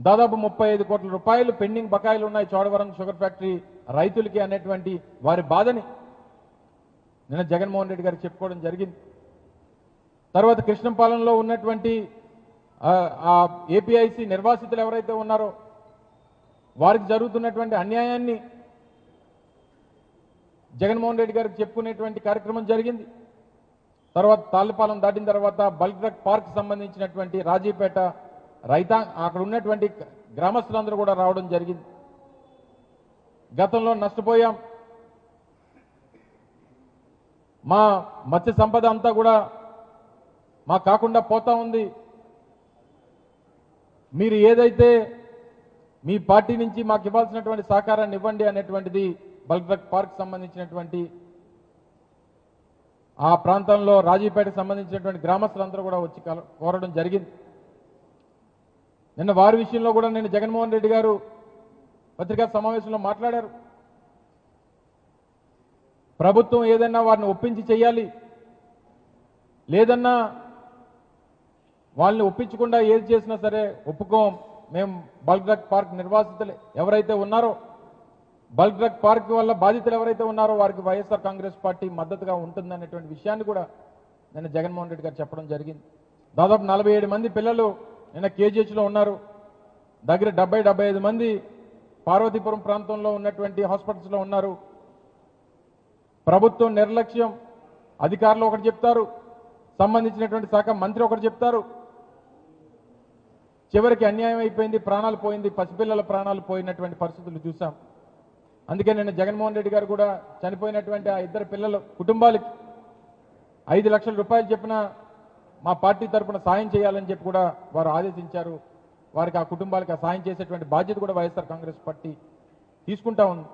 దాదాపు 35 కోట్ల రూపాయలు పెండింగ్ బకాయిలు ఉన్నాయి చోడవరం షుగర్ ఫ్యాక్టరీ రైతులకి అనేటువంటి వారి బాధని నిన్న జగన్మోహన్ రెడ్డి గారికి చెప్పుకోవడం జరిగింది. తర్వాత కృష్ణంపాలెంలో ఉన్నటువంటి ఏపీఐసి నిర్వాసితులు ఎవరైతే ఉన్నారో వారికి జరుగుతున్నటువంటి అన్యాయాన్ని జగన్మోహన్ రెడ్డి గారికి చెప్పుకునేటువంటి కార్యక్రమం జరిగింది. తర్వాత తాళ్ళపాలెం దాటిన తర్వాత బల్క్ డ్రగ్ పార్క్ సంబంధించినటువంటి రాజీపేట అక్కడ ఉన్నటువంటి గ్రామస్తులందరూ కూడా రావడం జరిగింది. గతంలో నష్టపోయాం, మా మత్స్య సంపద అంతా కూడా మాకు కాకుండా పోతా ఉంది, మీరు ఏదైతే మీ పార్టీ నుంచి మాకు ఇవ్వాల్సినటువంటి సహకారాన్ని ఇవ్వండి అనేటువంటిది బల్క్ డ్రగ్ పార్క్ సంబంధించినటువంటి ఆ ప్రాంతంలో రాజీపేటకు సంబంధించినటువంటి గ్రామస్తులందరూ కూడా వచ్చి కోరడం జరిగింది. నిన్న వారి విషయంలో కూడా నేను జగన్మోహన్ రెడ్డి గారు పత్రికా సమావేశంలో మాట్లాడారు. ప్రభుత్వం ఏదన్నా వారిని ఒప్పించి చేయాలి, లేదన్నా వాళ్ళని ఒప్పించకుండా ఏది చేసినా సరే ఒప్పుకోం, మేము బల్క్ డ్రగ్ పార్క్ నిర్వాసితులు ఎవరైతే ఉన్నారో బల్క్ డ్రగ్ పార్క్ వల్ల బాధితులు ఎవరైతే ఉన్నారో వారికి వైఎస్ఆర్ కాంగ్రెస్ పార్టీ మద్దతుగా ఉంటుందనేటువంటి విషయాన్ని కూడా నిన్న జగన్మోహన్ రెడ్డి గారు చెప్పడం జరిగింది. దాదాపు 47 మంది పిల్లలు నిన్న కేజీహెచ్లో ఉన్నారు. దగ్గర 70-75 మంది పార్వతీపురం ప్రాంతంలో ఉన్నటువంటి హాస్పిటల్స్లో ఉన్నారు. ప్రభుత్వం నిర్లక్ష్యం, అధికారులు ఒకటి చెప్తారు, సంబంధించినటువంటి శాఖ మంత్రి ఒకటి చెప్తారు, చివరికి అన్యాయం అయిపోయింది, ప్రాణాలు పోయింది, పసిపిల్లల ప్రాణాలు పోయినటువంటి పరిస్థితులు చూసాం. అందుకే నిన్న జగన్మోహన్ రెడ్డి గారు కూడా చనిపోయినటువంటి ఆ ఇద్దరు పిల్లల కుటుంబాలకి 5 లక్షల రూపాయలు చెప్పిన మా పార్టీ తరఫున సాయం చేయాలని చెప్పి కూడా వారు ఆదేశించారు. వారికి ఆ కుటుంబాలకు ఆ సాయం చేసేటువంటి బాధ్యత కూడా వైఎస్ఆర్ కాంగ్రెస్ పార్టీ తీసుకుంటా ఉంది.